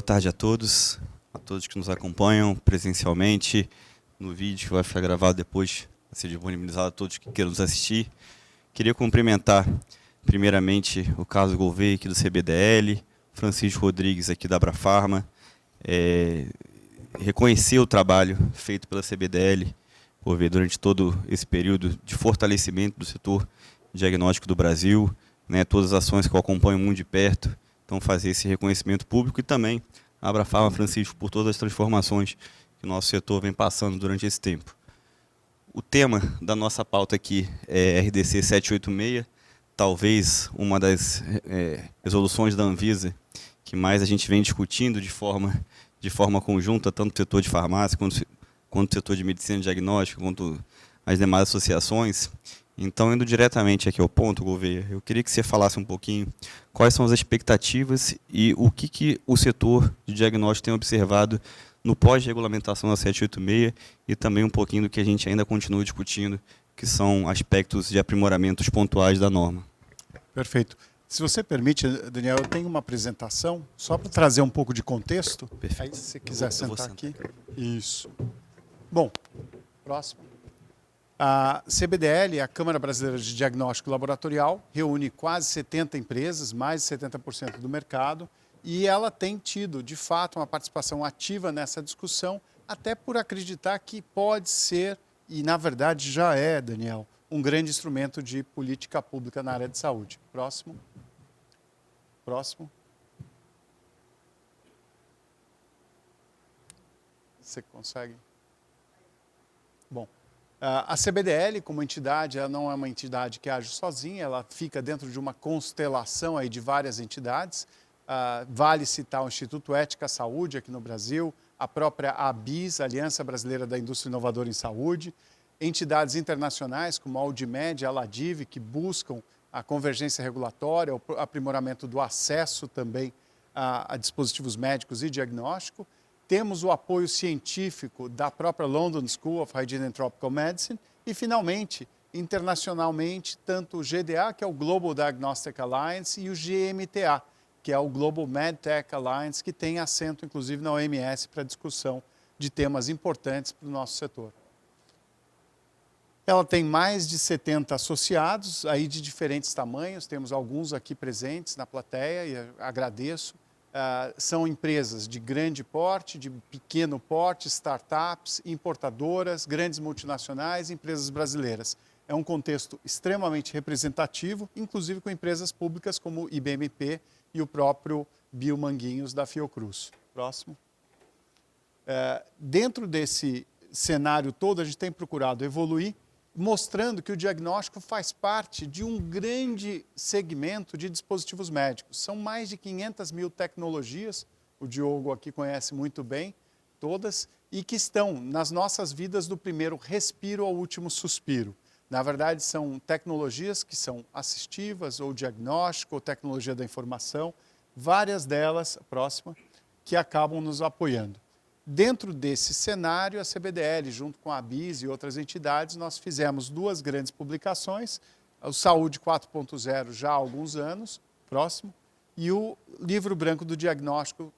tarde a todos que nos acompanham presencialmente, no vídeo que vai ficar gravado depois, vai ser disponibilizado a todos que queiram nos assistir. Queria cumprimentar, primeiramente, o Carlos Gouveia, aqui do CBDL, Francisco Rodrigues, aqui da Abrafarma, reconhecer o trabalho feito pela CBDL durante todo esse período de fortalecimento do setor diagnóstico do Brasil, né, todas as ações que eu acompanho muito de perto. Então, fazer esse reconhecimento público e também a Abrafarma, Francisco, por todas as transformações que o nosso setor vem passando durante esse tempo. O tema da nossa pauta aqui é RDC 786, talvez uma das resoluções da Anvisa que mais a gente vem discutindo de forma conjunta, tanto o setor de farmácia, quanto o setor de medicina diagnóstica, quanto as demais associações. Então, indo diretamente aqui ao ponto, Gouveia, eu queria que você falasse um pouquinho quais são as expectativas e o que o setor de diagnóstico tem observado no pós-regulamentação da 786 e também um pouquinho do que a gente ainda continua discutindo, que são aspectos de aprimoramentos pontuais da norma. Perfeito. Se você permite, Daniel, eu tenho uma apresentação, só para trazer um pouco de contexto. Perfeito. Aí, se você quiser sentar aqui. Isso. Bom, próximo. A CBDL, a Câmara Brasileira de Diagnóstico Laboratorial, reúne quase 70 empresas, mais de 70% do mercado, e ela tem tido, de fato, uma participação ativa nessa discussão, até por acreditar que pode ser, e na verdade já é, Daniel, um grande instrumento de política pública na área de saúde. Próximo. Próximo. Você consegue? Bom. A CBDL, como entidade, ela não é uma entidade que age sozinha, ela fica dentro de uma constelação aí de várias entidades. Vale citar o Instituto Ética à Saúde aqui no Brasil, a própria ABIS, Aliança Brasileira da Indústria Inovadora em Saúde, entidades internacionais como a Audimed e a Ladive, que buscam a convergência regulatória, o aprimoramento do acesso também a dispositivos médicos e diagnóstico. Temos o apoio científico da própria London School of Hygiene and Tropical Medicine e, finalmente, internacionalmente, tanto o GDA, que é o Global Diagnostic Alliance, e o GMTA, que é o Global MedTech Alliance, que tem assento, inclusive, na OMS para discussão de temas importantes para o nosso setor. Ela tem mais de 70 associados, aí de diferentes tamanhos, temos alguns aqui presentes na plateia e agradeço. São empresas de grande porte, de pequeno porte, startups, importadoras, grandes multinacionais, empresas brasileiras. É um contexto extremamente representativo, inclusive com empresas públicas como o IBMP e o próprio Biomanguinhos da Fiocruz. Próximo. Dentro desse cenário todo, a gente tem procurado evoluir, mostrando que o diagnóstico faz parte de um grande segmento de dispositivos médicos. São mais de 500 mil tecnologias, o Diogo aqui conhece muito bem, todas, e que estão nas nossas vidas do primeiro respiro ao último suspiro. Na verdade, são tecnologias que são assistivas, ou diagnóstico, ou tecnologia da informação, várias delas, próxima, que acabam nos apoiando. Dentro desse cenário, a CBDL, junto com a ABIS e outras entidades, nós fizemos duas grandes publicações, o Saúde 4.0 já há alguns anos, próximo, e o Livro Branco do Diagnóstico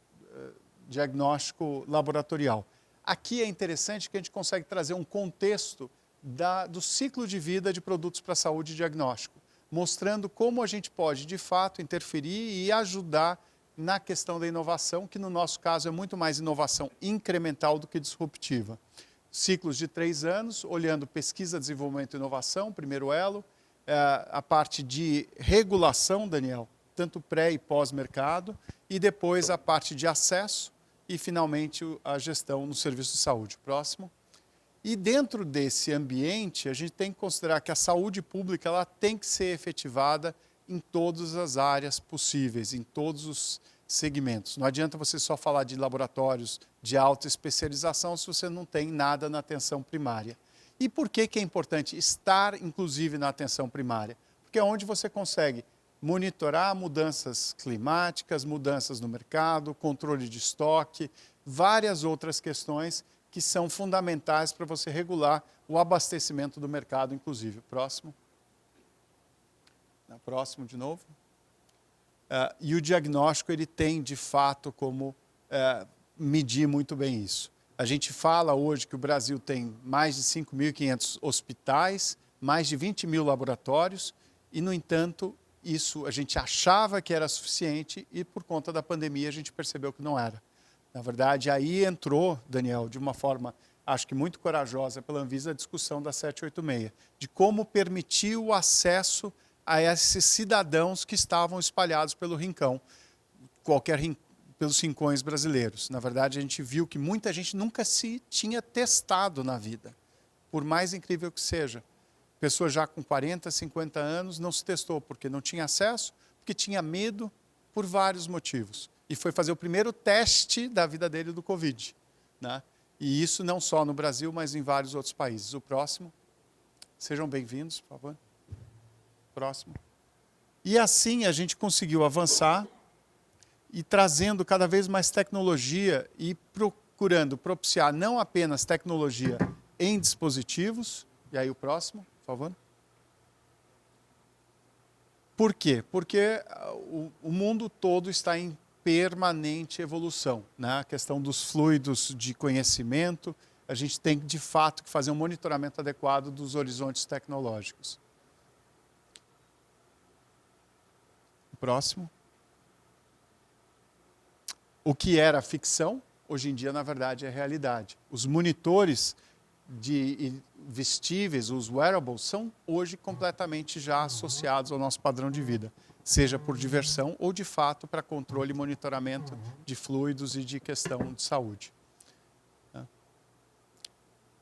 Laboratorial. Aqui é interessante que a gente consegue trazer um contexto do ciclo de vida de produtos para saúde e diagnóstico, mostrando como a gente pode, de fato, interferir e ajudar na questão da inovação, que no nosso caso é muito mais inovação incremental do que disruptiva. Ciclos de 3 anos, olhando pesquisa, desenvolvimento e inovação, primeiro elo, a parte de regulação, Daniel, tanto pré e pós-mercado, e depois a parte de acesso e, finalmente, a gestão no serviço de saúde. Próximo. E dentro desse ambiente, a gente tem que considerar que a saúde pública ela tem que ser efetivada em todas as áreas possíveis, em todos os segmentos. Não adianta você só falar de laboratórios de alta especialização se você não tem nada na atenção primária. E por que é importante estar, inclusive, na atenção primária? Porque é onde você consegue monitorar mudanças climáticas, mudanças no mercado, controle de estoque, várias outras questões que são fundamentais para você regular o abastecimento do mercado, inclusive. Próximo. Próximo de novo. E o diagnóstico ele tem, de fato, como medir muito bem isso. A gente fala hoje que o Brasil tem mais de 5.500 hospitais, mais de 20 mil laboratórios, e, no entanto, isso a gente achava que era suficiente e, por conta da pandemia, a gente percebeu que não era. Na verdade, aí entrou, Daniel, de uma forma, acho que muito corajosa pela Anvisa, a discussão da 786, de como permitir o acesso a esses cidadãos que estavam espalhados pelo rincão, pelos rincões brasileiros. Na verdade, a gente viu que muita gente nunca se tinha testado na vida, por mais incrível que seja. Pessoa já com 40, 50 anos não se testou porque não tinha acesso, porque tinha medo, por vários motivos. E foi fazer o primeiro teste da vida dele do Covid, né? E isso não só no Brasil, mas em vários outros países. O próximo. Sejam bem-vindos, por favor. Próximo. E assim a gente conseguiu avançar e trazendo cada vez mais tecnologia e procurando propiciar não apenas tecnologia em dispositivos. E aí o próximo, por favor. Por quê? Porque o mundo todo está em permanente evolução, né? A questão dos fluidos de conhecimento, a gente tem de fato que fazer um monitoramento adequado dos horizontes tecnológicos. O próximo. O que era ficção, hoje em dia, na verdade, é realidade. Os monitores vestíveis, os wearables, são hoje completamente já associados ao nosso padrão de vida, seja por diversão ou, de fato, para controle e monitoramento de fluidos e de questão de saúde.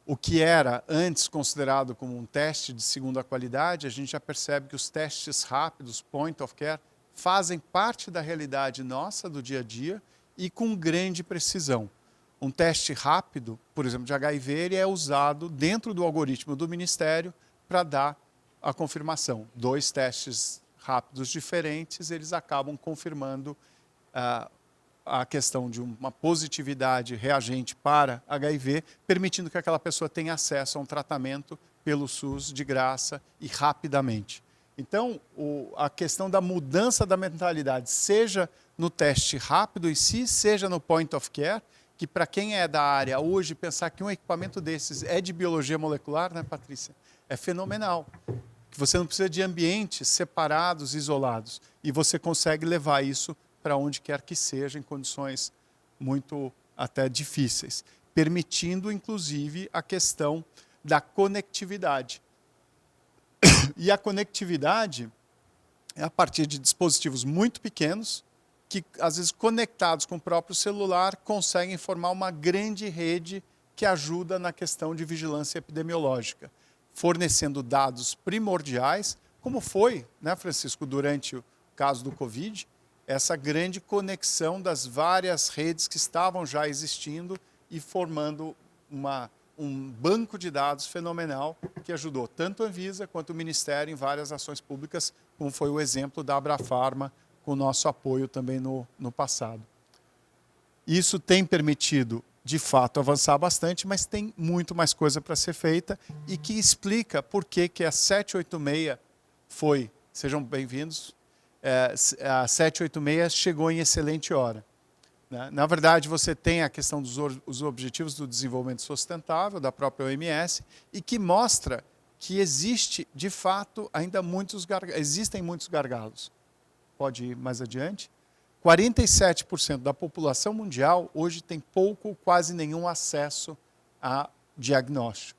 O que era antes considerado como um teste de segunda qualidade, a gente já percebe que os testes rápidos, point of care, fazem parte da realidade nossa, do dia a dia, e com grande precisão. Um teste rápido, por exemplo, de HIV, ele é usado dentro do algoritmo do Ministério para dar a confirmação. 2 testes rápidos diferentes, eles acabam confirmando a questão de uma positividade reagente para HIV, permitindo que aquela pessoa tenha acesso a um tratamento pelo SUS de graça e rapidamente. Então, a questão da mudança da mentalidade, seja no teste rápido em si, seja no point of care, que para quem é da área hoje, pensar que um equipamento desses é de biologia molecular, né, Patrícia? É fenomenal. Que você não precisa de ambientes separados, isolados. E você consegue levar isso para onde quer que seja, em condições muito até difíceis. Permitindo, inclusive, a questão da conectividade. E a conectividade é a partir de dispositivos muito pequenos, que, às vezes, conectados com o próprio celular, conseguem formar uma grande rede que ajuda na questão de vigilância epidemiológica, fornecendo dados primordiais, como foi, né, Francisco, durante o caso do Covid, essa grande conexão das várias redes que estavam já existindo e formando um banco de dados fenomenal que ajudou tanto a Anvisa quanto o Ministério em várias ações públicas, como foi o exemplo da Abrafarma, com o nosso apoio também no passado. Isso tem permitido, de fato, avançar bastante, mas tem muito mais coisa para ser feita e que explica por que a 786 foi, sejam bem-vindos, a 786 chegou em excelente hora. Né? Na verdade, você tem a questão dos Objetivos do Desenvolvimento Sustentável, da própria OMS, e que mostra que existe, de fato, ainda existem muitos gargalos. Pode ir mais adiante. 47% da população mundial hoje tem pouco ou quase nenhum acesso a diagnóstico.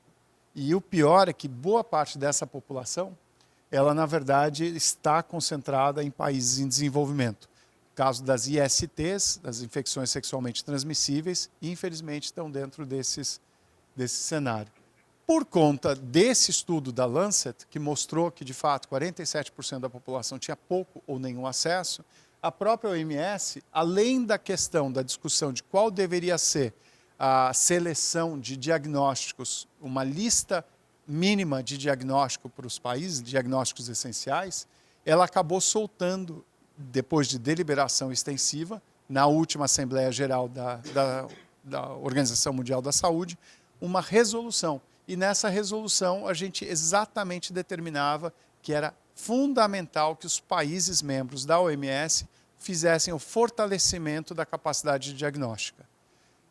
E o pior é que boa parte dessa população, ela, na verdade, está concentrada em países em desenvolvimento. No caso das ISTs, das infecções sexualmente transmissíveis, infelizmente estão dentro desse cenário. Por conta desse estudo da Lancet, que mostrou que, de fato, 47% da população tinha pouco ou nenhum acesso, a própria OMS, além da questão da discussão de qual deveria ser a seleção de diagnósticos, uma lista mínima de diagnóstico para os países, diagnósticos essenciais, ela acabou soltando, depois de deliberação extensiva, na última Assembleia Geral da Organização Mundial da Saúde, uma resolução. E nessa resolução a gente exatamente determinava que era fundamental que os países membros da OMS fizessem o fortalecimento da capacidade diagnóstica.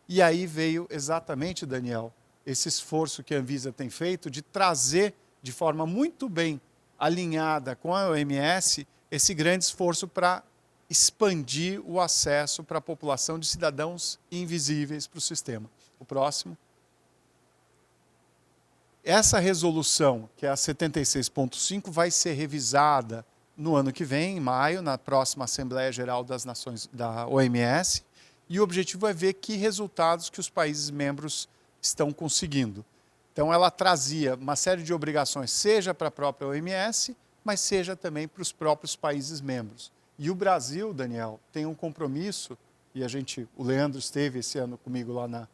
E aí veio exatamente, Daniel, esse esforço que a Anvisa tem feito de trazer de forma muito bem alinhada com a OMS esse grande esforço para expandir o acesso para a população de cidadãos invisíveis para o sistema. O próximo. Essa resolução, que é a 76.5, vai ser revisada no ano que vem, em maio, na próxima Assembleia Geral das Nações da OMS, e o objetivo é ver que resultados que os países membros estão conseguindo. Então, ela trazia uma série de obrigações, seja para a própria OMS, mas seja também para os próprios países membros. E o Brasil, Daniel, tem um compromisso, e o Leandro esteve esse ano comigo lá na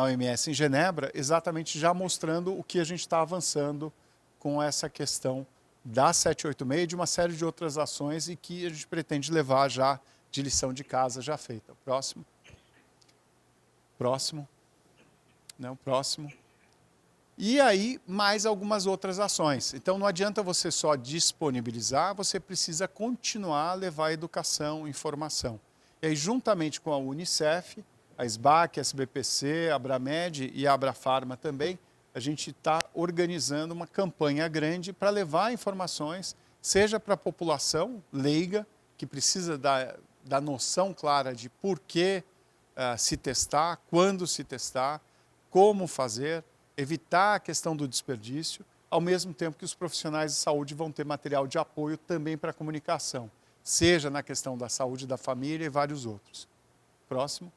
OMS em Genebra, exatamente já mostrando o que a gente está avançando com essa questão da 786 e de uma série de outras ações e que a gente pretende levar já de lição de casa já feita. Próximo. Próximo. Não, próximo. E aí, mais algumas outras ações. Então, não adianta você só disponibilizar, você precisa continuar a levar educação, informação. E aí, juntamente com a Unicef, a SBAC, a SBPC, a Abramed e a Abrafarma também, a gente está organizando uma campanha grande para levar informações, seja para a população leiga, que precisa da noção clara de por que se testar, quando se testar, como fazer, evitar a questão do desperdício, ao mesmo tempo que os profissionais de saúde vão ter material de apoio também para a comunicação, seja na questão da saúde da família e vários outros. Próximo.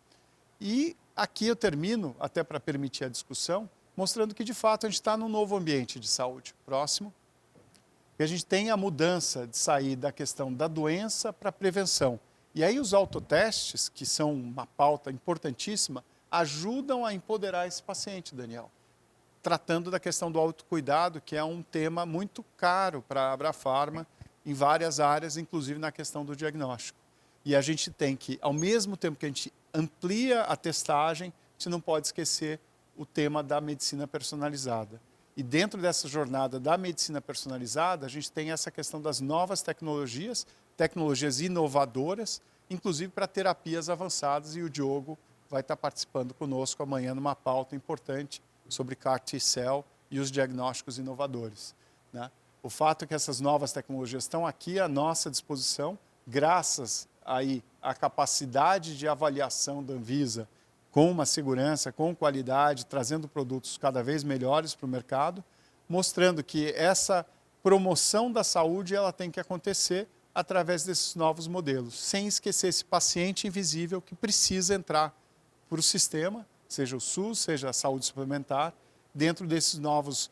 E aqui eu termino, até para permitir a discussão, mostrando que de fato a gente está num novo ambiente de saúde. Próximo. E a gente tem a mudança de sair da questão da doença para a prevenção. E aí os autotestes, que são uma pauta importantíssima, ajudam a empoderar esse paciente, Daniel. Tratando da questão do autocuidado, que é um tema muito caro para a Abrafarma em várias áreas, inclusive na questão do diagnóstico. E a gente tem que, ao mesmo tempo que a gente amplia a testagem, a gente não pode esquecer o tema da medicina personalizada. E dentro dessa jornada da medicina personalizada, a gente tem essa questão das novas tecnologias, tecnologias inovadoras, inclusive para terapias avançadas, e o Diogo vai estar participando conosco amanhã numa pauta importante sobre CAR T-Cell e os diagnósticos inovadores, né? O fato é que essas novas tecnologias estão aqui à nossa disposição, graças aí à capacidade de avaliação da Anvisa, com uma segurança, com qualidade, trazendo produtos cada vez melhores para o mercado, mostrando que essa promoção da saúde ela tem que acontecer através desses novos modelos, sem esquecer esse paciente invisível que precisa entrar para o sistema, seja o SUS, seja a saúde suplementar, dentro desses novos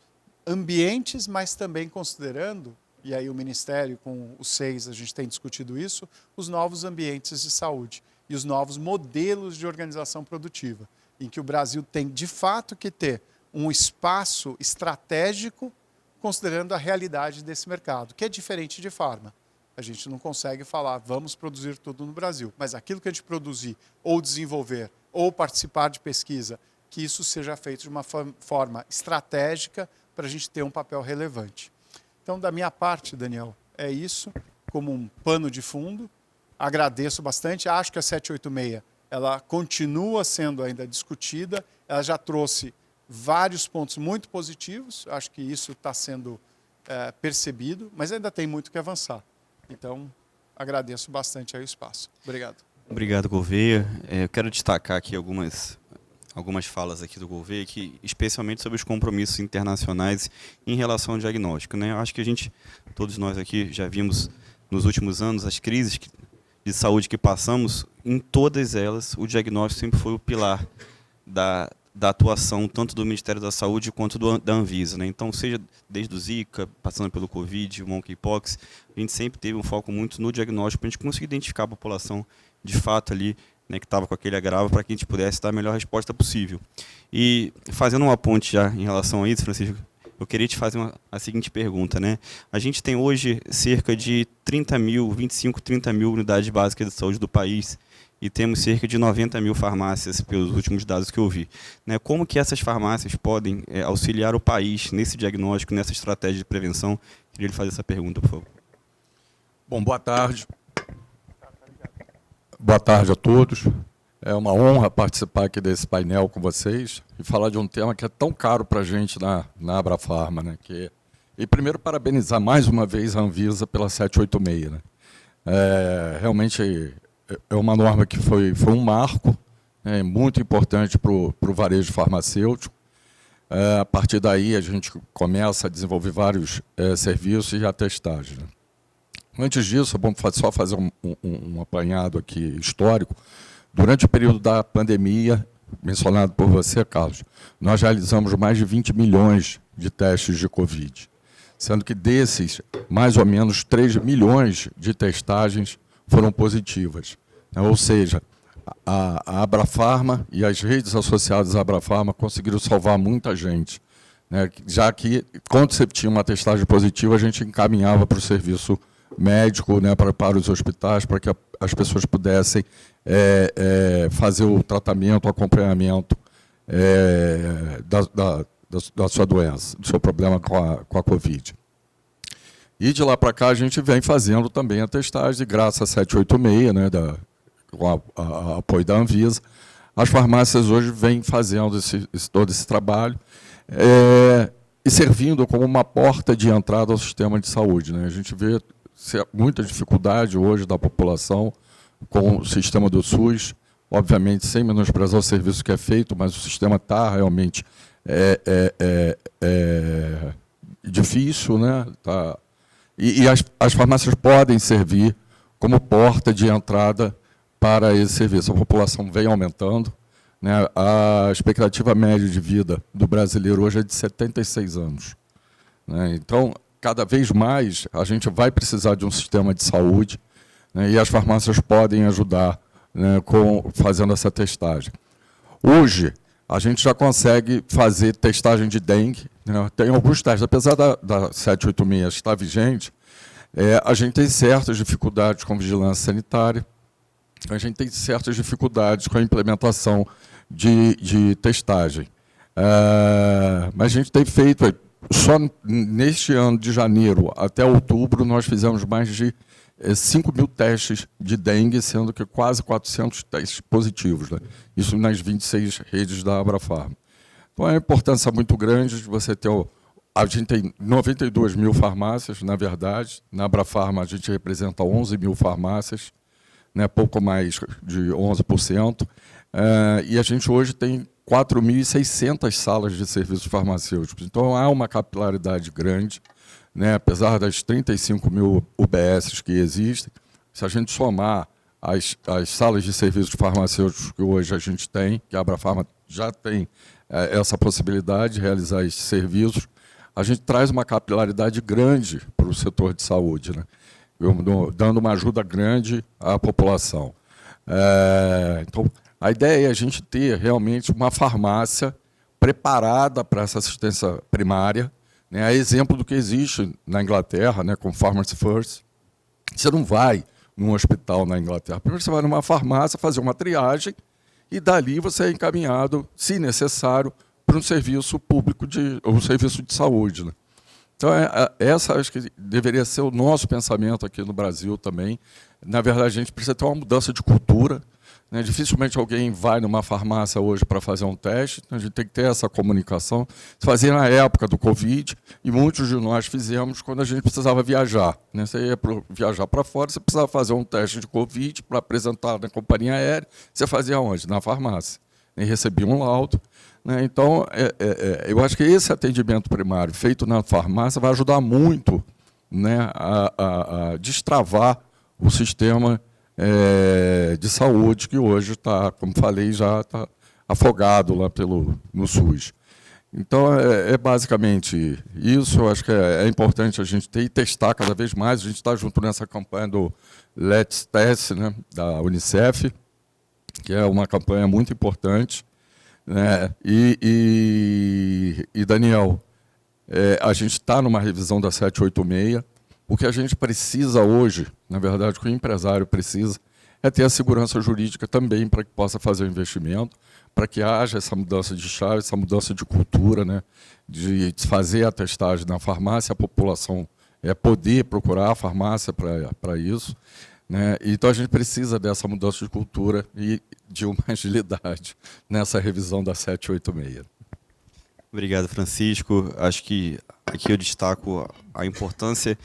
ambientes, mas também considerando, e aí o Ministério com os 6 a gente tem discutido isso, os novos ambientes de saúde e os novos modelos de organização produtiva, em que o Brasil tem de fato que ter um espaço estratégico considerando a realidade desse mercado, que é diferente de farma. A gente não consegue falar, vamos produzir tudo no Brasil, mas aquilo que a gente produzir ou desenvolver ou participar de pesquisa, que isso seja feito de uma forma estratégica para a gente ter um papel relevante. Então, da minha parte, Daniel, é isso, como um pano de fundo. Agradeço bastante, acho que a 786 ela continua sendo ainda discutida, ela já trouxe vários pontos muito positivos, acho que isso está sendo percebido, mas ainda tem muito que avançar. Então, agradeço bastante aí o espaço. Obrigado. Obrigado, Gouveia. Eu quero destacar aqui algumas falas aqui do Gouveia, especialmente sobre os compromissos internacionais em relação ao diagnóstico, né? Eu acho que todos nós aqui já vimos nos últimos anos as crises de saúde que passamos, em todas elas o diagnóstico sempre foi o pilar da atuação tanto do Ministério da Saúde quanto da Anvisa, né? Então, seja desde o Zika, passando pelo Covid, o Monkeypox, a gente sempre teve um foco muito no diagnóstico para a gente conseguir identificar a população de fato ali, né, que estava com aquele agravo, para que a gente pudesse dar a melhor resposta possível. E fazendo uma ponte já em relação a isso, Francisco, eu queria te fazer a seguinte pergunta, né? A gente tem hoje cerca de 25, 30 mil unidades básicas de saúde do país e temos cerca de 90 mil farmácias, pelos últimos dados que eu vi, né? Como que essas farmácias podem auxiliar o país nesse diagnóstico, nessa estratégia de prevenção? Queria lhe fazer essa pergunta, por favor. Bom, boa tarde. Boa tarde a todos. É uma honra participar aqui desse painel com vocês e falar de um tema que é tão caro para a gente na Abrafarma, né? E primeiro parabenizar mais uma vez a Anvisa pela 786, né? Realmente é uma norma que foi um marco, né, muito importante para o varejo farmacêutico. A partir daí a gente começa a desenvolver vários serviços e a testagem, né? Antes disso, é bom só fazer um apanhado aqui histórico. Durante o período da pandemia, mencionado por você, Carlos, nós realizamos mais de 20 milhões de testes de Covid, sendo que desses, mais ou menos 3 milhões de testagens foram positivas. Ou seja, a Abrafarma e as redes associadas à Abrafarma conseguiram salvar muita gente, né? Já que, quando você tinha uma testagem positiva, a gente encaminhava para o serviço médico, né, para os hospitais, para que as pessoas pudessem fazer o tratamento, o acompanhamento da sua doença, do seu problema com a Covid. E de lá para cá a gente vem fazendo também a testagem, graças a 786, né, com a apoio da Anvisa. As farmácias hoje vêm fazendo todo esse trabalho e servindo como uma porta de entrada ao sistema de saúde, né? A gente vê muita dificuldade hoje da população com o sistema do SUS, obviamente sem menosprezar o serviço que é feito, mas o sistema está realmente difícil, né? E as farmácias podem servir como porta de entrada para esse serviço. A população vem aumentando, né? A expectativa média de vida do brasileiro hoje é de 76 anos. Né? Então, cada vez mais, a gente vai precisar de um sistema de saúde, né? E as farmácias podem ajudar, né, fazendo essa testagem. Hoje, a gente já consegue fazer testagem de dengue, né? Tem alguns testes, apesar da 786 estar vigente, a gente tem certas dificuldades com vigilância sanitária, a gente tem certas dificuldades com a implementação de testagem. Mas a gente tem feito, só neste ano de janeiro até outubro, nós fizemos mais de 5 mil testes de dengue, sendo que quase 400 testes positivos, né? Isso nas 26 redes da Abrafarma. Então, é uma importância muito grande de você ter... A gente tem 92 mil farmácias, na verdade. Na Abrafarma, a gente representa 11 mil farmácias, né, pouco mais de 11%. E a gente hoje tem 4.600 salas de serviços farmacêuticos. Então, há uma capilaridade grande, né, apesar das 35 mil UBSs que existem. Se a gente somar as salas de serviços farmacêuticos que hoje a gente tem, que a Abrafarma já tem essa possibilidade de realizar esses serviços, a gente traz uma capilaridade grande para o setor de saúde, né, dando uma ajuda grande à população. Então, a ideia é a gente ter realmente uma farmácia preparada para essa assistência primária, né, a exemplo do que existe na Inglaterra, né, com Pharmacy First. Você não vai num hospital na Inglaterra. Primeiro você vai numa farmácia fazer uma triagem e dali você é encaminhado, se necessário, para um serviço público, um serviço de saúde, né? Então, essa acho que deveria ser o nosso pensamento aqui no Brasil também. Na verdade, a gente precisa ter uma mudança de cultura, né? Dificilmente alguém vai numa farmácia hoje para fazer um teste, então a gente tem que ter essa comunicação. Se fazia na época do Covid, e muitos de nós fizemos quando a gente precisava viajar, né? Você ia viajar para fora, você precisava fazer um teste de Covid para apresentar na companhia aérea, você fazia onde? Na farmácia. E recebia um laudo. Né? Então, eu acho que esse atendimento primário feito na farmácia vai ajudar muito, né, a destravar o sistema de saúde que hoje está, como falei, já está afogado lá no SUS. Então, basicamente isso. Eu acho que é importante a gente ter e testar cada vez mais. A gente está junto nessa campanha do Let's Test, né, da Unicef, que é uma campanha muito importante, né? E Daniel, a gente está numa revisão da 786. O que a gente precisa hoje, na verdade, o que o empresário precisa, é ter a segurança jurídica também para que possa fazer o investimento, para que haja essa mudança de chave, essa mudança de cultura, né, de fazer a testagem na farmácia, a população poder procurar a farmácia para isso. né? Então a gente precisa dessa mudança de cultura e de uma agilidade nessa revisão da 786. Obrigado, Francisco. Acho que aqui eu destaco a importância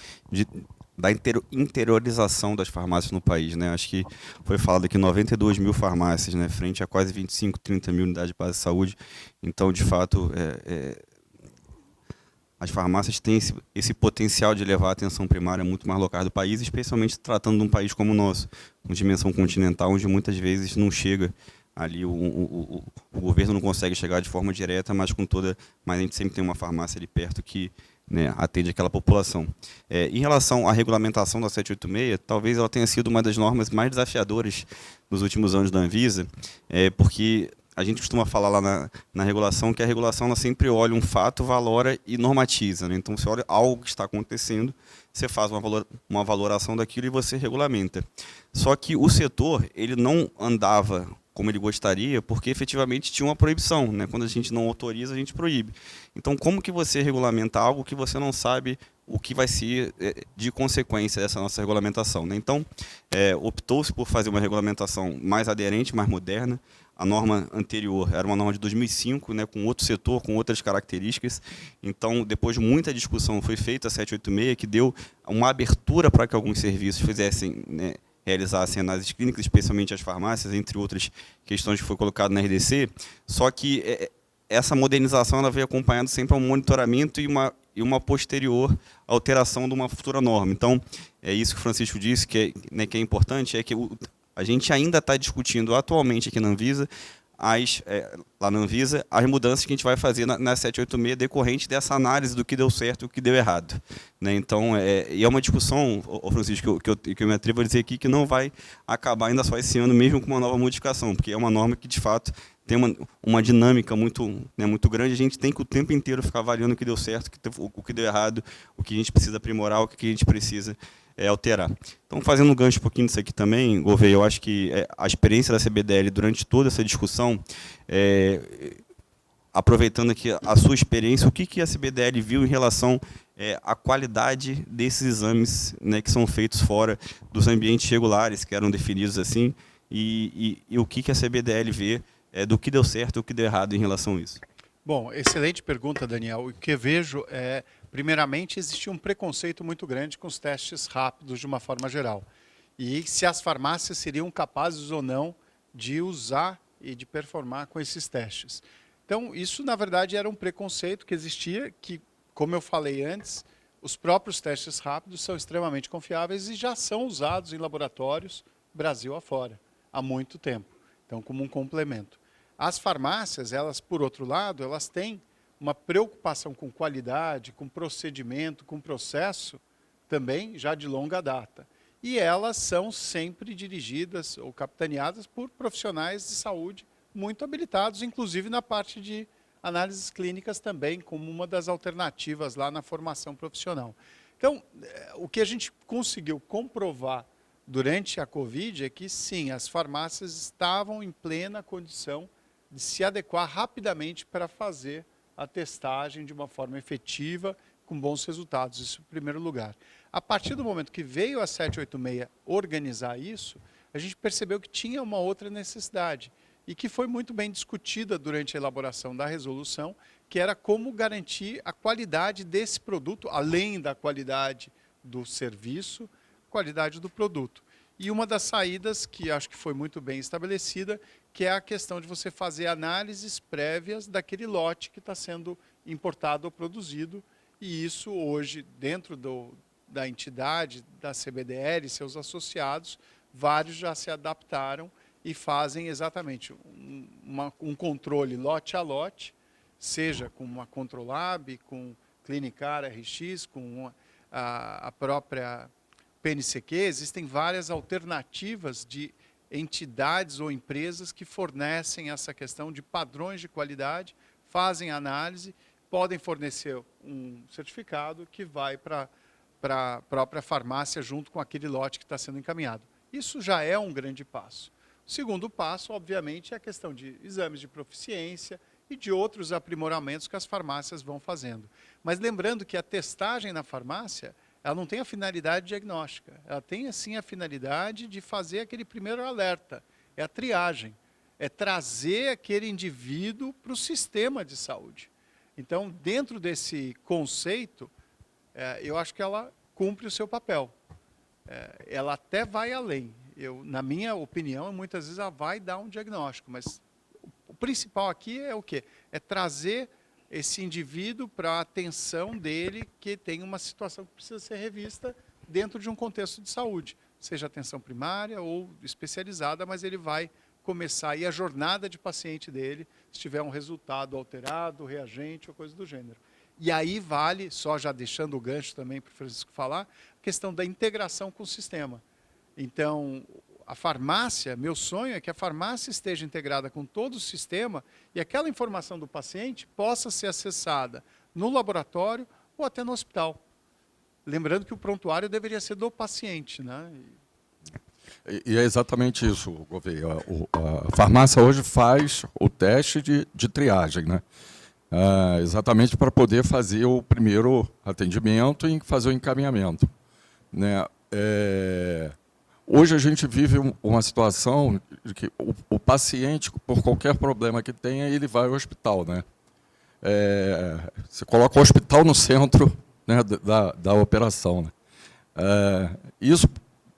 da interiorização das farmácias no país, né? Acho que foi falado aqui 92 mil farmácias, né? Frente a quase 25, 30 mil unidades de base de saúde. Então, de fato, as farmácias têm esse potencial de levar a atenção primária muito mais locais do país, especialmente tratando de um país como o nosso, com dimensão continental, onde muitas vezes não chega ali, o governo não consegue chegar de forma direta, mas a gente sempre tem uma farmácia ali perto que, né, atende aquela população. Em relação à regulamentação da 786, talvez ela tenha sido uma das normas mais desafiadoras nos últimos anos da Anvisa, porque a gente costuma falar lá na regulação que a regulação ela sempre olha um fato, valora e normatiza, né? Então, você olha algo que está acontecendo, você faz uma valoração daquilo e você regulamenta. Só que o setor ele não andava como ele gostaria, porque efetivamente tinha uma proibição, né? Quando a gente não autoriza, a gente proíbe. Então, como que você regulamenta algo que você não sabe o que vai ser de consequência dessa nossa regulamentação, né? Então, optou-se por fazer uma regulamentação mais aderente, mais moderna. A norma anterior era uma norma de 2005, né, com outro setor, com outras características. Então, depois de muita discussão, foi feita a 786, que deu uma abertura para que alguns serviços fizessem, né, realizassem análises clínicas, especialmente as farmácias, entre outras questões que foi colocado na RDC. Só que essa modernização ela veio acompanhando sempre um monitoramento e uma posterior alteração de uma futura norma. Então, é isso que o Francisco disse, que é importante, é que a gente ainda está discutindo atualmente aqui na Anvisa, lá na Anvisa, as mudanças que a gente vai fazer na 786 decorrente dessa análise do que deu certo e o que deu errado, né? Então, é uma discussão, Francisco, que eu me atrevo a dizer aqui que não vai acabar ainda só esse ano, mesmo com uma nova modificação, porque é uma norma que, de fato, tem uma dinâmica muito, né, muito grande. A gente tem que o tempo inteiro ficar avaliando o que deu certo, o que deu errado, o que a gente precisa aprimorar, o que a gente precisa alterar. Então, fazendo um gancho um pouquinho disso aqui também, Gouveia, eu acho que a experiência da CBDL durante toda essa discussão, aproveitando aqui a sua experiência, o que a CBDL viu em relação à qualidade desses exames, né, que são feitos fora dos ambientes regulares, que eram definidos assim, e o que a CBDL vê do que deu certo e o que deu errado em relação a isso? Bom, excelente pergunta, Daniel. O que eu vejo primeiramente, existia um preconceito muito grande com os testes rápidos de uma forma geral. E se as farmácias seriam capazes ou não de usar e de performar com esses testes. Então, isso, na verdade, era um preconceito que existia, que, como eu falei antes, os próprios testes rápidos são extremamente confiáveis e já são usados em laboratórios Brasil afora, há muito tempo. Então, como um complemento. As farmácias, elas, por outro lado, elas têm uma preocupação com qualidade, com procedimento, com processo, também já de longa data. E elas são sempre dirigidas ou capitaneadas por profissionais de saúde muito habilitados, inclusive na parte de análises clínicas também, como uma das alternativas lá na formação profissional. Então, o que a gente conseguiu comprovar durante a Covid é que, sim, as farmácias estavam em plena condição de se adequar rapidamente para fazer a testagem de uma forma efetiva, com bons resultados, isso em primeiro lugar. A partir do momento que veio a 786 organizar isso, a gente percebeu que tinha uma outra necessidade, e que foi muito bem discutida durante a elaboração da resolução, que era como garantir a qualidade desse produto, além da qualidade do serviço, qualidade do produto. E uma das saídas, que acho que foi muito bem estabelecida, que é a questão de você fazer análises prévias daquele lote que está sendo importado ou produzido, e isso hoje, dentro da entidade, da CBDL e seus associados, vários já se adaptaram e fazem exatamente um controle lote a lote, seja com uma Controlab, com Clinicar RX, com a própria PNCQ. Existem várias alternativas de entidades ou empresas que fornecem essa questão de padrões de qualidade, fazem análise, podem fornecer um certificado que vai para a própria farmácia junto com aquele lote que está sendo encaminhado. Isso já é um grande passo. O segundo passo, obviamente, é a questão de exames de proficiência e de outros aprimoramentos que as farmácias vão fazendo. Mas lembrando que a testagem na farmácia, ela não tem a finalidade diagnóstica. Ela tem, assim, a finalidade de fazer aquele primeiro alerta. É a triagem. É trazer aquele indivíduo para o sistema de saúde. Então, dentro desse conceito, eu acho que ela cumpre o seu papel. Ela até vai além. Na minha opinião, muitas vezes ela vai dar um diagnóstico, mas o principal aqui é o quê? É trazer esse indivíduo para a atenção dele, que tem uma situação que precisa ser revista dentro de um contexto de saúde, seja atenção primária ou especializada, mas ele vai começar aí a jornada de paciente dele, se tiver um resultado alterado, reagente ou coisa do gênero. E aí vale, só já deixando o gancho também para o Francisco falar, a questão da integração com o sistema. Então, a farmácia, meu sonho é que a farmácia esteja integrada com todo o sistema e aquela informação do paciente possa ser acessada no laboratório ou até no hospital. Lembrando que o prontuário deveria ser do paciente, né? E é exatamente isso, Gouveia. A farmácia hoje faz o teste de triagem, né? Exatamente para poder fazer o primeiro atendimento e fazer o encaminhamento, né? Hoje a gente vive uma situação de que o paciente, por qualquer problema que tenha, ele vai ao hospital, né? Você coloca o hospital no centro, né, da operação, né? Isso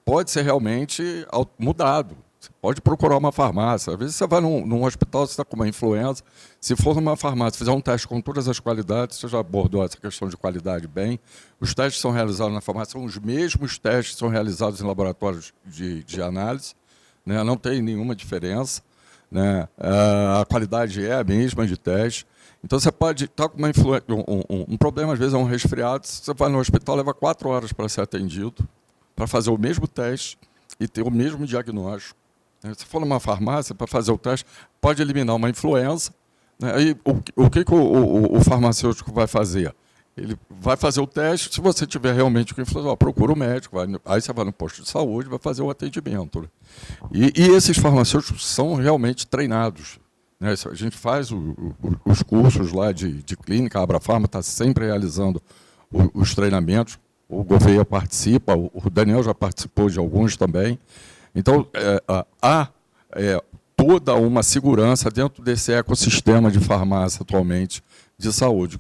pode ser realmente mudado. Você pode procurar uma farmácia. Às vezes você vai num hospital, você está com uma influenza. Se for numa farmácia, fizer um teste com todas as qualidades, você já abordou essa questão de qualidade bem. Os testes são realizados na farmácia, são os mesmos testes que são realizados em laboratórios de análise, né? Não tem nenhuma diferença, né? A qualidade é a mesma de teste. Então, você pode estar com uma um problema, às vezes é um resfriado, você vai no hospital, leva 4 horas para ser atendido, para fazer o mesmo teste e ter o mesmo diagnóstico. Se for numa farmácia, para fazer o teste, pode eliminar uma influenza. Né? Aí, o que o farmacêutico vai fazer? Ele vai fazer o teste, se você tiver realmente com influenza, procura o médico, aí você vai no posto de saúde, vai fazer o atendimento. Né? E esses farmacêuticos são realmente treinados. Né? A gente faz os cursos lá de clínica, a Abrafarma está sempre realizando os treinamentos. O Gouveia participa, o Daniel já participou de alguns também. Então, há toda uma segurança dentro desse ecossistema de farmácia atualmente de saúde.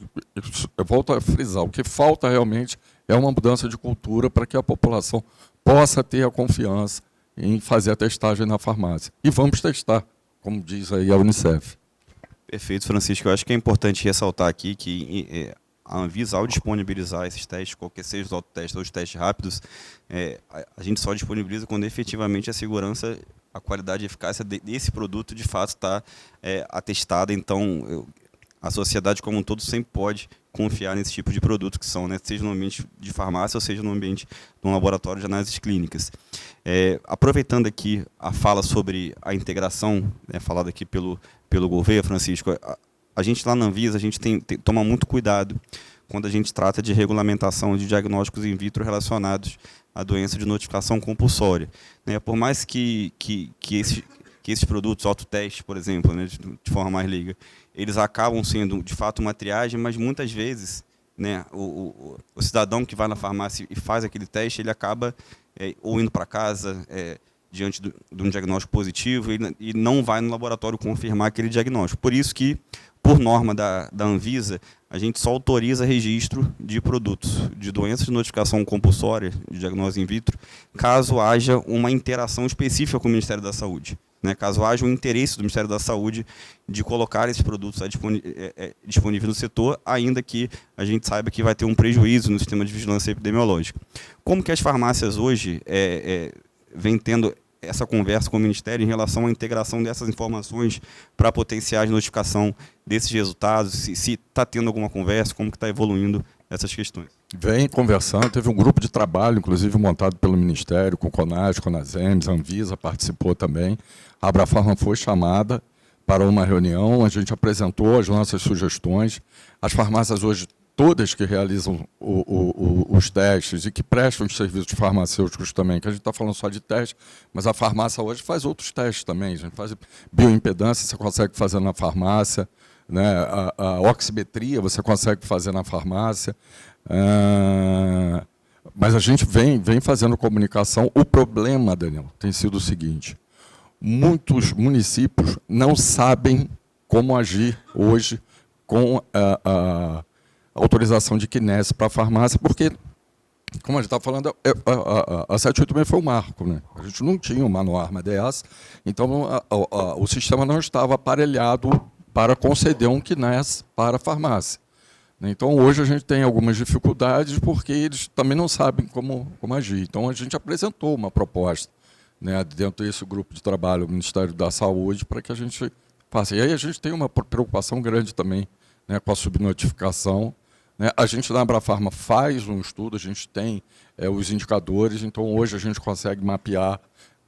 Eu volto a frisar, o que falta realmente é uma mudança de cultura para que a população possa ter a confiança em fazer a testagem na farmácia. E vamos testar, como diz aí a Unicef. Perfeito, Francisco. Eu acho que é importante ressaltar aqui que a Anvisa, ao disponibilizar esses testes, qualquer seja os autotestes ou os testes rápidos, a gente só disponibiliza quando efetivamente a segurança, a qualidade e eficácia desse produto de fato está atestada. Então, a sociedade como um todo sempre pode confiar nesse tipo de produto que são, né, seja no ambiente de farmácia ou seja no ambiente de um laboratório de análises clínicas. Aproveitando aqui a fala sobre a integração, né, falada aqui pelo Gouveia, Francisco, a gente lá na Anvisa, a gente toma muito cuidado quando a gente trata de regulamentação de diagnósticos in vitro relacionados à doença de notificação compulsória. Né? Por mais que esses produtos, autoteste, por exemplo, né, de forma mais leiga, eles acabam sendo, de fato, uma triagem, mas muitas vezes, né, o cidadão que vai na farmácia e faz aquele teste, ele acaba ou indo para casa diante de um diagnóstico positivo e não vai no laboratório confirmar aquele diagnóstico. Por isso que, por norma da Anvisa, a gente só autoriza registro de produtos de doenças de notificação compulsória, de diagnose in vitro, caso haja uma interação específica com o Ministério da Saúde. Né, caso haja um interesse do Ministério da Saúde de colocar esses produtos disponíveis no setor, ainda que a gente saiba que vai ter um prejuízo no sistema de vigilância epidemiológica. Como que as farmácias hoje vêm tendo essa conversa com o Ministério em relação à integração dessas informações para potenciais notificação desses resultados, se está tendo alguma conversa, como que está evoluindo essas questões? Vem conversando, teve um grupo de trabalho, inclusive montado pelo Ministério, com o CONAS, CONASEMS, a Anvisa participou também. A Abrafarma foi chamada para uma reunião, a gente apresentou as nossas sugestões. As farmácias hoje, todas que realizam os testes e que prestam os serviços farmacêuticos também, que a gente está falando só de teste, mas a farmácia hoje faz outros testes também. A gente faz bioimpedância, você consegue fazer na farmácia, né? A oximetria você consegue fazer na farmácia. Mas a gente vem fazendo comunicação. O problema, Daniel, tem sido o seguinte: muitos municípios não sabem como agir hoje com a autorização de quinese para a farmácia, porque, como a gente está falando, a 786 foi um marco, né? A gente não tinha uma norma dessa, então o sistema não estava aparelhado para conceder um quinese para a farmácia. Então, hoje a gente tem algumas dificuldades porque eles também não sabem como agir. Então, a gente apresentou uma proposta, né, dentro desse grupo de trabalho do Ministério da Saúde para que a gente faça. E aí a gente tem uma preocupação grande também, né, com a subnotificação. Né? A gente na Abrafarma faz um estudo, a gente tem os indicadores, então hoje a gente consegue mapear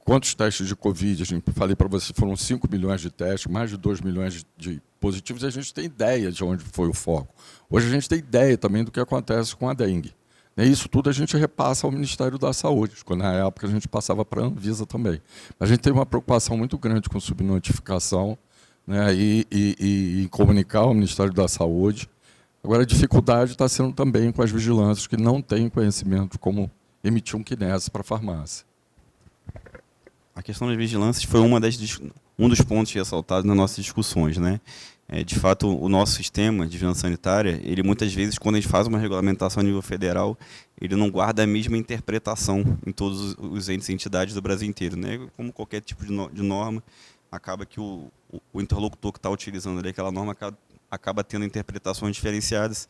quantos testes de Covid, falei para você, foram 5 milhões de testes, mais de 2 milhões de positivos, e a gente tem ideia de onde foi o foco. Hoje a gente tem ideia também do que acontece com a dengue. E isso tudo a gente repassa ao Ministério da Saúde, quando na época a gente passava para a Anvisa também. A gente tem uma preocupação muito grande com subnotificação, né, e comunicar ao Ministério da Saúde. Agora, a dificuldade está sendo também com as vigilâncias que não têm conhecimento de como emitir um quinese para a farmácia. A questão das vigilâncias foi um dos pontos ressaltados nas nossas discussões, né? De fato, o nosso sistema de vigilância sanitária, ele muitas vezes, quando a gente faz uma regulamentação a nível federal, ele não guarda a mesma interpretação em todos os entes e entidades do Brasil inteiro, né? Como qualquer tipo de norma, acaba que o interlocutor que está utilizando ali aquela norma acaba tendo interpretações diferenciadas,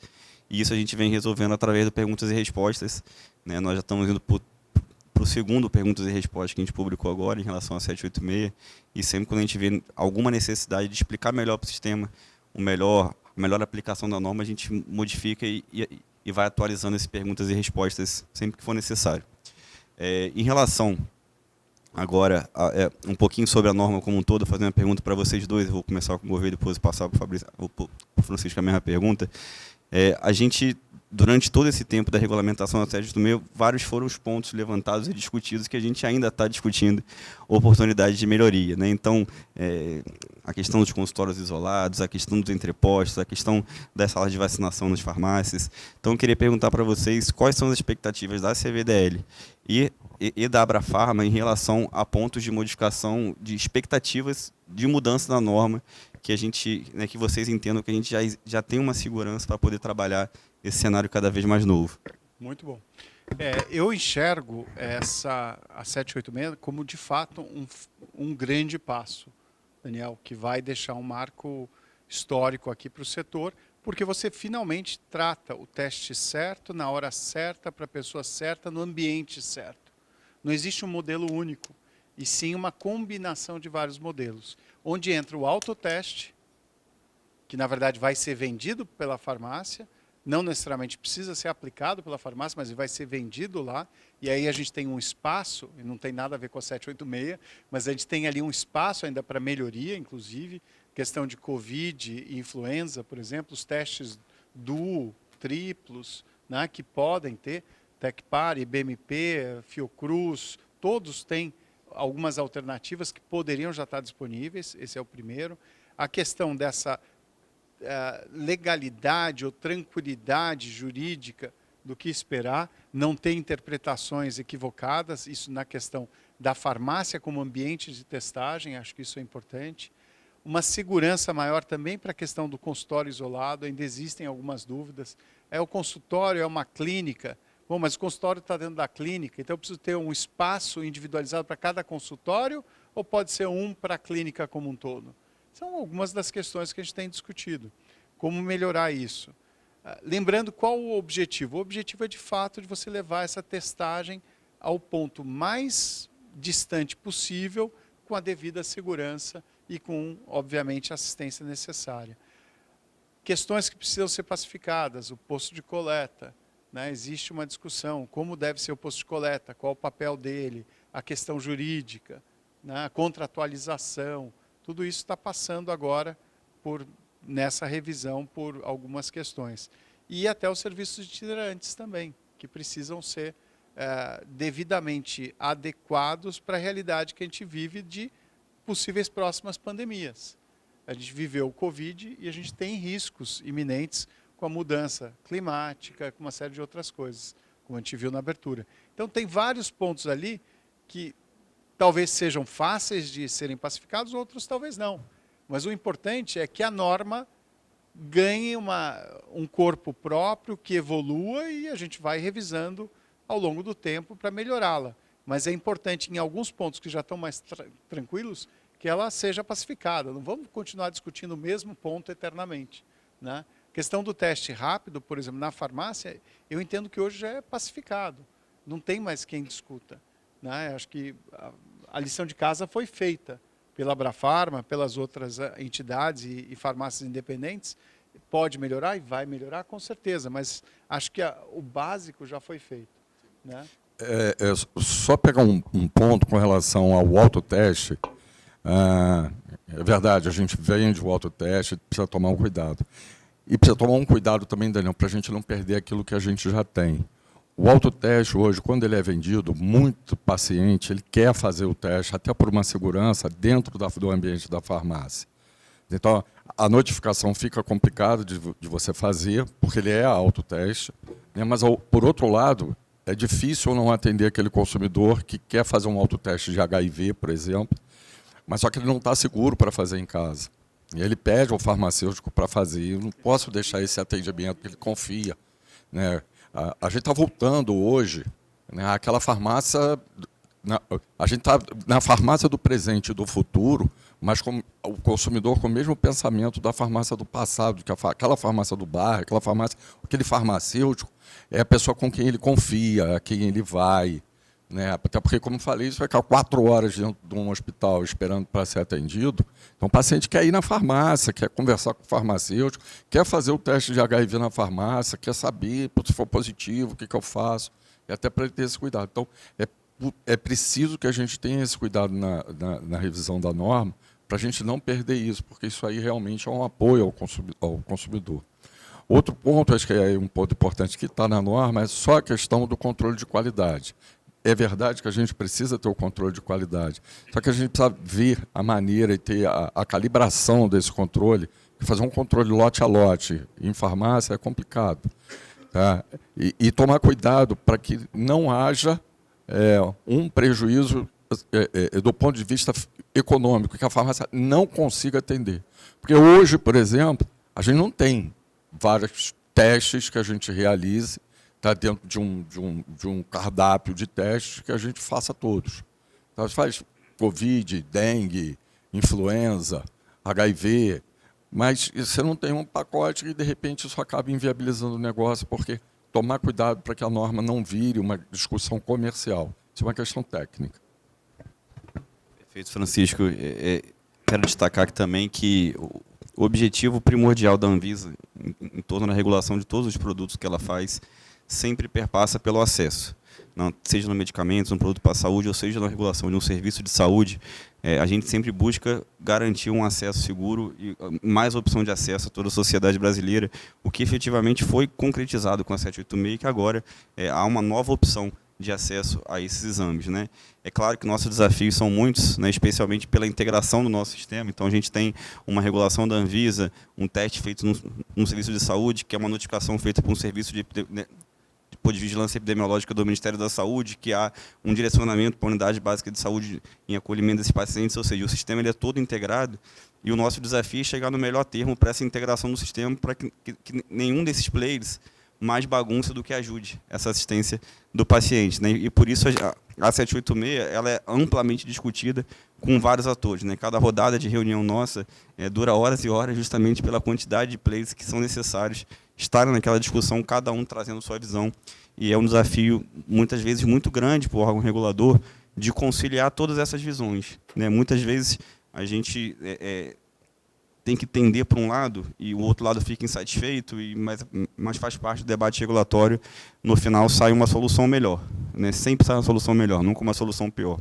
e isso a gente vem resolvendo através de perguntas e respostas, né? Nós já estamos indo para o segundo perguntas e respostas que a gente publicou agora em relação a 786, e sempre quando a gente vê alguma necessidade de explicar melhor para o sistema a melhor aplicação da norma, a gente modifica e vai atualizando essas perguntas e respostas sempre que for necessário. Em relação agora um pouquinho sobre a norma como um todo, fazendo uma pergunta para vocês dois, eu vou começar com o Gouveia e depois passar para o Francisco a mesma pergunta. A gente, durante todo esse tempo da regulamentação da 786, vários foram os pontos levantados e discutidos que a gente ainda está discutindo oportunidades de melhoria, né? Então, a questão dos consultórios isolados, a questão dos entrepostos, a questão das salas de vacinação nas farmácias. Então, eu queria perguntar para vocês quais são as expectativas da CVDL e da Abrafarma em relação a pontos de modificação de expectativas de mudança da norma, que a gente, né, que vocês entendam que a gente já tem uma segurança para poder trabalhar esse cenário cada vez mais novo. Muito bom. Eu enxergo a 786 como, de fato, um grande passo, Daniel, que vai deixar um marco histórico aqui para o setor, porque você finalmente trata o teste certo, na hora certa, para a pessoa certa, no ambiente certo. Não existe um modelo único, e sim uma combinação de vários modelos, onde entra o autoteste, que na verdade vai ser vendido pela farmácia, não necessariamente precisa ser aplicado pela farmácia, mas vai ser vendido lá, e aí a gente tem um espaço, e não tem nada a ver com a 786, mas a gente tem ali um espaço ainda para melhoria, inclusive, questão de Covid e influenza, por exemplo, os testes duo, triplos, né, que podem ter, Tecpar, IBMP, Fiocruz, todos têm algumas alternativas que poderiam já estar disponíveis, esse é o primeiro. A questão dessa legalidade ou tranquilidade jurídica do que esperar, não ter interpretações equivocadas, isso na questão da farmácia como ambiente de testagem, acho que isso é importante. Uma segurança maior também para a questão do consultório isolado, ainda existem algumas dúvidas. O consultório, é uma clínica? Bom, mas o consultório está dentro da clínica, então eu preciso ter um espaço individualizado para cada consultório ou pode ser um para a clínica como um todo? São algumas das questões que a gente tem discutido. Como melhorar isso? Lembrando qual o objetivo? O objetivo é, de fato, de você levar essa testagem ao ponto mais distante possível, com a devida segurança e com, obviamente, a assistência necessária. Questões que precisam ser pacificadas, o posto de coleta. Né, existe uma discussão, como deve ser o posto de coleta, qual o papel dele, a questão jurídica, né, a contratualização, tudo isso está passando agora nessa revisão por algumas questões. E até os serviços itinerantes também, que precisam ser devidamente adequados para a realidade que a gente vive de possíveis próximas pandemias. A gente viveu o Covid e a gente tem riscos iminentes com a mudança climática, com uma série de outras coisas. como a gente viu na abertura. Então, tem vários pontos ali que talvez sejam fáceis de serem pacificados, outros talvez não. Mas o importante é que a norma ganhe um corpo próprio, que evolua, e a gente vai revisando ao longo do tempo para melhorá-la. Mas é importante, em alguns pontos que já estão mais tranquilos, que ela seja pacificada. Não vamos continuar discutindo o mesmo ponto eternamente, né? A questão do teste rápido, por exemplo, na farmácia, eu entendo que hoje já é pacificado. Não tem mais quem discuta, né? Acho que a lição de casa foi feita pela Abrafarma, pelas outras entidades e farmácias independentes. Pode melhorar e vai melhorar, com certeza, mas acho que o básico já foi feito, né? Só pegar um ponto com relação ao autoteste. É verdade, a gente vende o autoteste, precisa tomar um cuidado. E precisa tomar um cuidado também, Daniel, para a gente não perder aquilo que a gente já tem. O autoteste hoje, quando ele é vendido, muito paciente, ele quer fazer o teste, até por uma segurança, dentro do ambiente da farmácia. Então, a notificação fica complicada de você fazer, porque ele é autoteste, né? Mas, por outro lado, é difícil não atender aquele consumidor que quer fazer um autoteste de HIV, por exemplo, mas só que ele não está seguro para fazer em casa. E ele pede ao farmacêutico para fazer. Eu não posso deixar esse atendimento, porque ele confia, né? A gente está voltando hoje, né, àquela farmácia. A gente está na farmácia do presente e do futuro, mas com o consumidor com o mesmo pensamento da farmácia do passado, que aquela farmácia do bairro, aquele farmacêutico é a pessoa com quem ele confia, a quem ele vai, né? Até porque, como falei, isso vai ficar 4 horas dentro de um hospital esperando para ser atendido. Então, o paciente quer ir na farmácia, quer conversar com o farmacêutico, quer fazer o teste de HIV na farmácia, quer saber, se for positivo, o que eu faço, e até para ele ter esse cuidado. Então, é preciso que a gente tenha esse cuidado na revisão da norma, para a gente não perder isso, porque isso aí realmente é um apoio ao consumidor. Outro ponto, acho que é um ponto importante que está na norma, é só a questão do controle de qualidade. É verdade que a gente precisa ter o controle de qualidade, só que a gente precisa ver a maneira e ter a calibração desse controle. Fazer um controle lote a lote em farmácia é complicado, tá? E tomar cuidado para que não haja um prejuízo do ponto de vista econômico, que a farmácia não consiga atender. Porque hoje, por exemplo, a gente não tem vários testes que a gente realize, está dentro de um cardápio de testes que a gente faça todos. Então, a gente faz Covid, dengue, influenza, HIV, mas você não tem um pacote e, de repente, isso acaba inviabilizando o negócio, porque tomar cuidado para que a norma não vire uma discussão comercial. Isso é uma questão técnica. Perfeito, Francisco. Quero destacar aqui também que o objetivo primordial da Anvisa, em torno da regulação de todos os produtos que ela faz, sempre perpassa pelo acesso. Não, seja no medicamento, no produto para a saúde, ou seja na regulação de um serviço de saúde, a gente sempre busca garantir um acesso seguro e mais opção de acesso a toda a sociedade brasileira, o que efetivamente foi concretizado com a 786, que agora há uma nova opção de acesso a esses exames, né? É claro que nossos desafios são muitos, né, especialmente pela integração do nosso sistema. Então, a gente tem uma regulação da Anvisa, um teste feito num serviço de saúde, que é uma notificação feita por um serviço de vigilância epidemiológica do Ministério da Saúde, que há um direcionamento para a unidade básica de saúde em acolhimento desses pacientes, ou seja, o sistema ele é todo integrado, e o nosso desafio é chegar no melhor termo para essa integração do sistema, para que nenhum desses players mais bagunça do que ajude essa assistência do paciente, né? E por isso a 786 ela é amplamente discutida com vários atores, né? Cada rodada de reunião nossa dura horas e horas, justamente pela quantidade de players que são necessários estarem naquela discussão, cada um trazendo sua visão. E é um desafio, muitas vezes, muito grande para o órgão regulador de conciliar todas essas visões, né? Muitas vezes a gente tem que tender para um lado e o outro lado fica insatisfeito, mas faz parte do debate regulatório. No final sai uma solução melhor, né? Sempre sai uma solução melhor, nunca uma solução pior.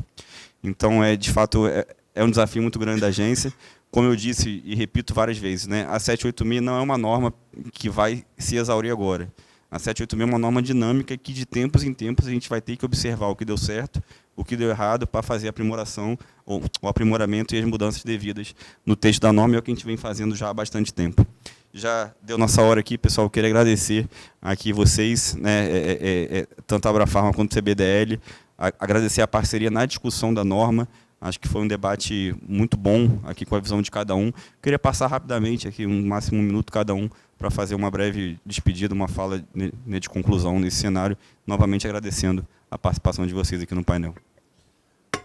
Então, de fato, é um desafio muito grande da agência. Como eu disse e repito várias vezes, né? A 786 não é uma norma que vai se exaurir agora. A 786 é uma norma dinâmica que, de tempos em tempos, a gente vai ter que observar o que deu certo, o que deu errado, para fazer a aprimoração, ou o aprimoramento e as mudanças devidas no texto da norma, é o que a gente vem fazendo já há bastante tempo. Já deu nossa hora aqui, pessoal. Eu queria agradecer aqui vocês, né, tanto a Abrafarma quanto o CBDL, agradecer a parceria na discussão da norma. Acho que foi um debate muito bom aqui com a visão de cada um. Queria passar rapidamente aqui, máximo 1 minuto cada um, para fazer uma breve despedida, uma fala de conclusão nesse cenário, novamente agradecendo a participação de vocês aqui no painel.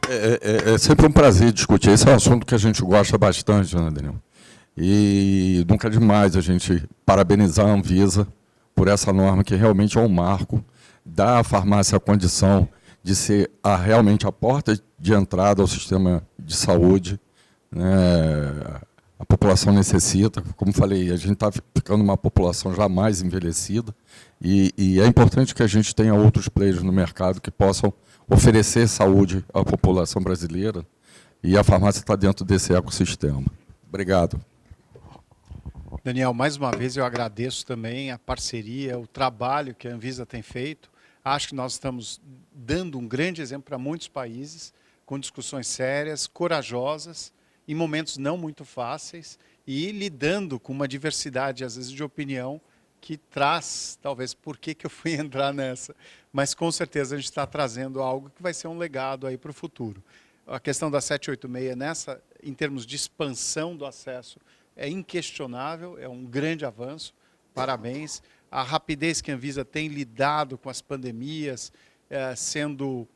É sempre um prazer discutir. Esse é um assunto que a gente gosta bastante, né, Daniel? E nunca é demais a gente parabenizar a Anvisa por essa norma, que realmente é um marco, dá à farmácia a condição de ser realmente a porta de entrada ao sistema de saúde, né? A população necessita, como falei, a gente está ficando uma população já mais envelhecida, e é importante que a gente tenha outros players no mercado que possam oferecer saúde à população brasileira, e a farmácia está dentro desse ecossistema. Obrigado. Daniel, mais uma vez eu agradeço também a parceria, o trabalho que a Anvisa tem feito. Acho que nós estamos dando um grande exemplo para muitos países, com discussões sérias, corajosas, em momentos não muito fáceis, e lidando com uma diversidade, às vezes, de opinião, que traz, talvez, por que eu fui entrar nessa. Mas, com certeza, a gente está trazendo algo que vai ser um legado aí para o futuro. A questão da 786, em termos de expansão do acesso, é inquestionável, é um grande avanço, parabéns. A rapidez que a Anvisa tem lidado com as pandemias, sendo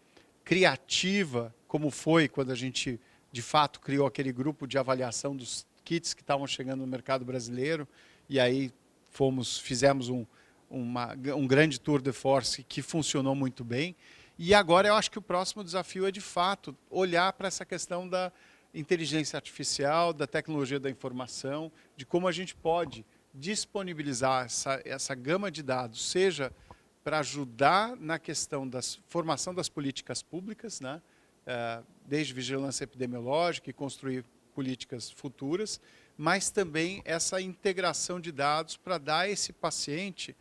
criativa, como foi quando a gente, de fato, criou aquele grupo de avaliação dos kits que estavam chegando no mercado brasileiro, e aí fizemos um grande tour de force que funcionou muito bem. E agora eu acho que o próximo desafio é, de fato, olhar para essa questão da inteligência artificial, da tecnologia da informação, de como a gente pode disponibilizar essa gama de dados, seja para ajudar na questão da formação das políticas públicas, né? Desde vigilância epidemiológica e construir políticas futuras, mas também essa integração de dados para dar a esse paciente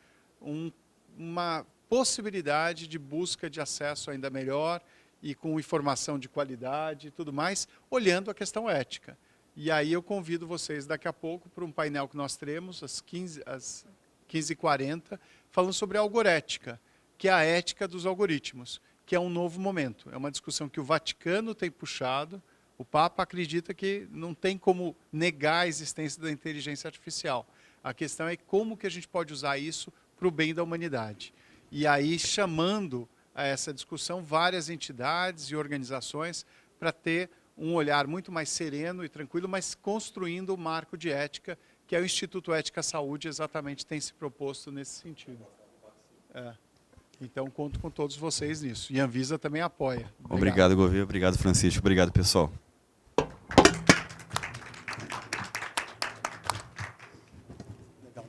uma possibilidade de busca de acesso ainda melhor e com informação de qualidade e tudo mais, olhando a questão ética. E aí eu convido vocês daqui a pouco para um painel que nós teremos, às 15h40, falando sobre a algorética, que é a ética dos algoritmos, que é um novo momento. É uma discussão que o Vaticano tem puxado, o Papa acredita que não tem como negar a existência da inteligência artificial. A questão é como que a gente pode usar isso para o bem da humanidade. E aí chamando a essa discussão várias entidades e organizações para ter um olhar muito mais sereno e tranquilo, mas construindo o marco de ética, que é o Instituto Ética Saúde exatamente tem se proposto nesse sentido. Então, conto com todos vocês nisso. E a Anvisa também apoia. Obrigado, Gouveia. Obrigado, Francisco. Obrigado, pessoal. Legal.